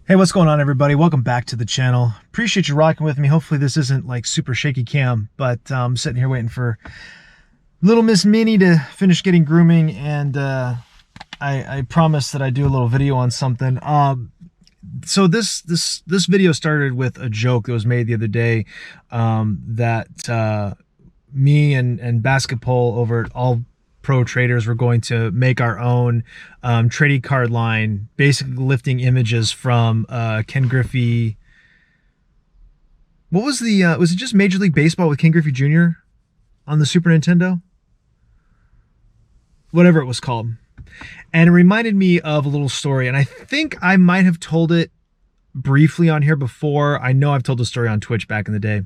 Hey, what's going on, everybody? Welcome back to the channel. Appreciate you rocking with me. Hopefully this isn't like super shaky cam, but I'm sitting here waiting for little Miss Minnie to finish getting grooming, and I promised that I'd do a little video on something. So this video started with a joke that was made the other day, that me and Basketball over at All Pro Traders were going to make our own trading card line, basically lifting images from Ken Griffey. What was the was it just Major League Baseball with Ken Griffey Jr. on the Super Nintendo? Whatever it was called. And it reminded me of a little story, and I think I might have told it briefly on here before. I know I've told the story on Twitch back in the day,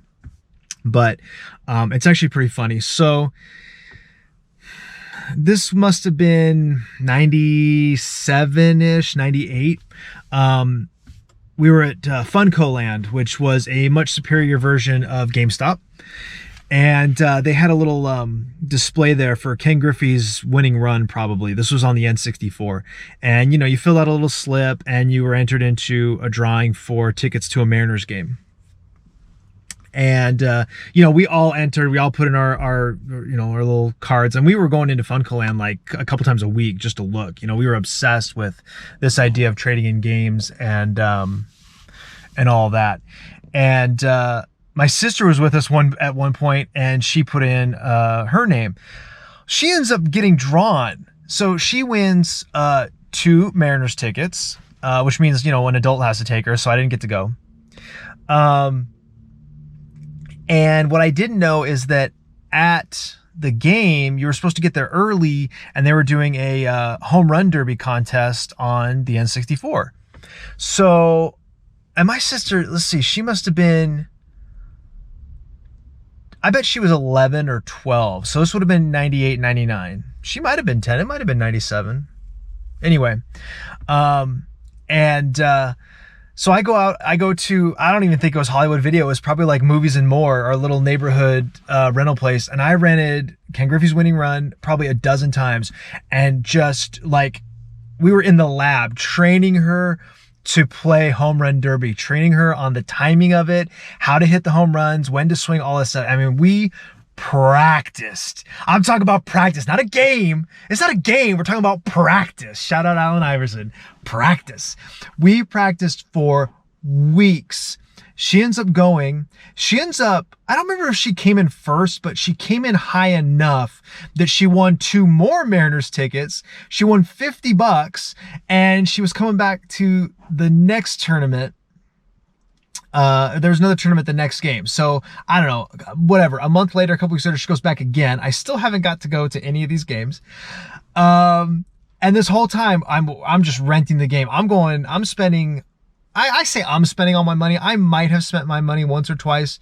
but it's actually pretty funny. So this must have been 97-ish, 98. We were at Funco Land, which was a much superior version of GameStop. And they had a little display there for Ken Griffey's winning run, probably. This was on the N64. And, you know, you filled out a little slip and you were entered into a drawing for tickets to a Mariners game. And, you know, we all entered, we all put in our little cards, and we were going into Funco Land like a couple times a week just to look. You know, we were obsessed with this idea of trading in games and all that. And, my sister was with us at one point, and she put in, her name. She ends up getting drawn. So she wins, 2 Mariners tickets, which means, you know, an adult has to take her. So I didn't get to go. And what I didn't know is that at the game, you were supposed to get there early, and they were doing a home run derby contest on the N64. So, and my sister, let's see, she must have been, I bet she was 11 or 12. So this would have been 98, 99. She might have been 10. It might have been 97. Anyway, so I go out, I go to, I don't even think it was Hollywood Video. It was probably like Movies and More, our little neighborhood rental place. And I rented Ken Griffey's Winning Run probably a dozen times. And just like, we were in the lab training her to play home run derby, training her on the timing of it, how to hit the home runs, when to swing, all this stuff. I mean, we practiced. I'm talking about practice, not a game. It's not a game. We're talking about practice. Shout out Allen Iverson. Practice. We practiced for weeks. She ends up, I don't remember if she came in first, but she came in high enough that she won 2 more Mariners tickets. She won $50, and she was coming back to the next tournament. There was another tournament the next game. So I don't know, whatever. A month later, a couple weeks later, she goes back again. I still haven't got to go to any of these games. And this whole time I'm just renting the game. I'm spending, I say I'm spending all my money. I might have spent my money once or twice.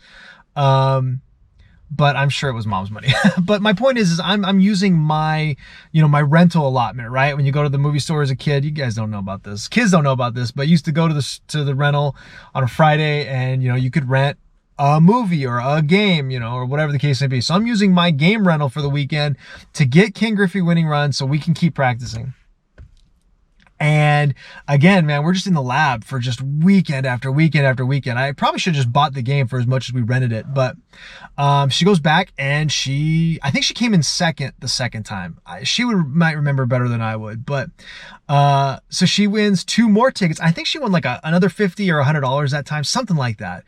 But I'm sure it was mom's money. But my point is I'm using my, you know, my rental allotment, right? When you go to the movie store as a kid, you guys don't know about this. Kids don't know about this, but you used to go to the rental on a Friday, and, you know, you could rent a movie or a game, you know, or whatever the case may be. So I'm using my game rental for the weekend to get Ken Griffey Winning Run so we can keep practicing. And again, man, we're just in the lab for just weekend after weekend after weekend. I probably should have just bought the game for as much as we rented it. But she goes back, and I think she came in second the second time. She might remember better than I would. But so she wins 2 more tickets. I think she won like another $50 or $100 that time, something like that.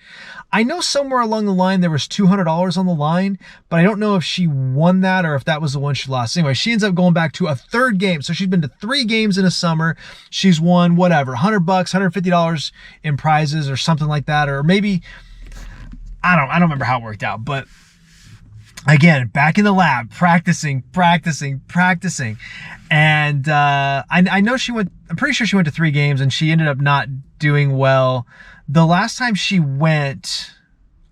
I know somewhere along the line there was $200 on the line, but I don't know if she won that or if that was the one she lost. Anyway, she ends up going back to a 3rd game. So she's been to 3 games in a summer. She's won whatever, $100, $150 in prizes or something like that. Or maybe, I don't remember how it worked out, but again, back in the lab, practicing. And I know I'm pretty sure she went to 3 games, and she ended up not doing well. The last time she went,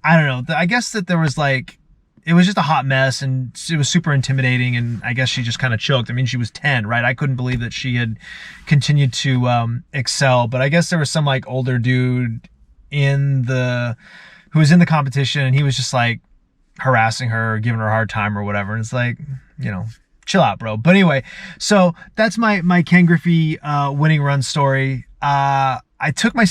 I don't know, I guess that there was like, it was just a hot mess, and it was super intimidating, and I guess she just kind of choked. I mean, she was 10, right? I couldn't believe that she had continued to excel, but I guess there was some like older dude who was in the competition, and he was just like harassing her, giving her a hard time or whatever. And it's like, you know, chill out, bro. But anyway, so that's my Ken Griffey winning run story. I took my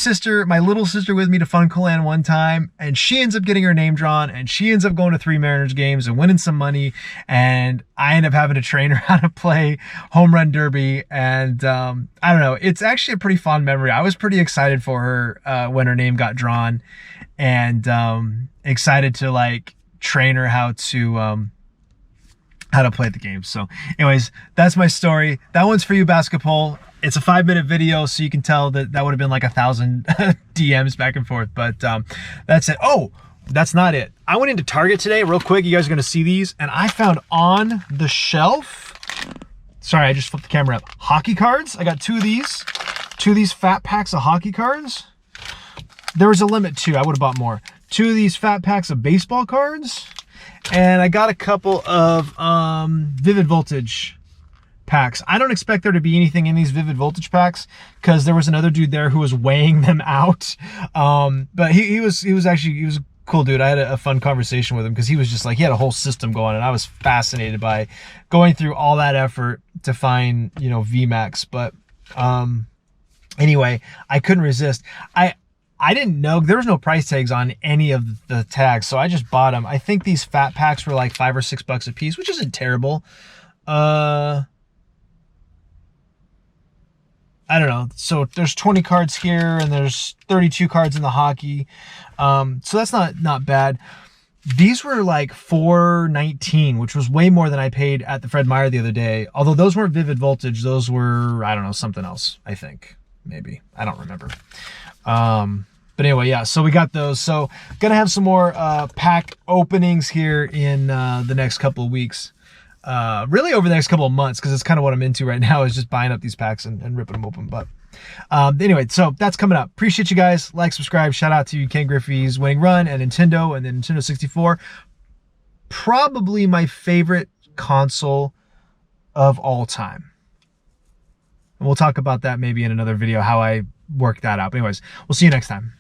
little sister with me to Funcoland one time, and she ends up getting her name drawn, and she ends up going to 3 Mariners games and winning some money, and I end up having to train her how to play home run derby. And I don't know, it's actually a pretty fond memory. I was pretty excited for her when her name got drawn, and excited to like train her how to play the game. So anyways, that's my story. That one's for you, Basketball. It's a 5-minute video, so you can tell that would have been like 1,000 DMs back and forth, but that's it. Oh, that's not it. I went into Target today real quick. You guys are gonna see these, and I found on the shelf, sorry, I just flipped the camera up, hockey cards. I got 2 of these fat packs of hockey cards. There was a limit too, I would have bought more. 2 of these fat packs of baseball cards, and I got a couple of Vivid Voltage packs. I don't expect there to be anything in these Vivid Voltage packs because there was another dude there who was weighing them out. But he was a cool dude. I had a fun conversation with him because he was just like, he had a whole system going, and I was fascinated by going through all that effort to find, you know, VMAX. But anyway, I couldn't resist. I didn't know there was no price tags on any of the tags, so I just bought them. I think these fat packs were like $5 or $6 a piece, which isn't terrible. I don't know. So there's 20 cards here, and there's 32 cards in the hockey. So that's not bad. These were like $4.19, which was way more than I paid at the Fred Meyer the other day. Although those weren't Vivid Voltage, those were, I don't know, something else. I think maybe, I don't remember. But anyway, yeah. So we got those. So gonna have some more pack openings here in the next couple of weeks. Really over the next couple of months, because it's kind of what I'm into right now, is just buying up these packs and ripping them open. But anyway, so that's coming up. Appreciate you guys. Like, subscribe. Shout out to Ken Griffey's Winning Run and Nintendo, and then Nintendo 64. Probably my favorite console of all time. And we'll talk about that maybe in another video, how I work that out. But anyways, we'll see you next time.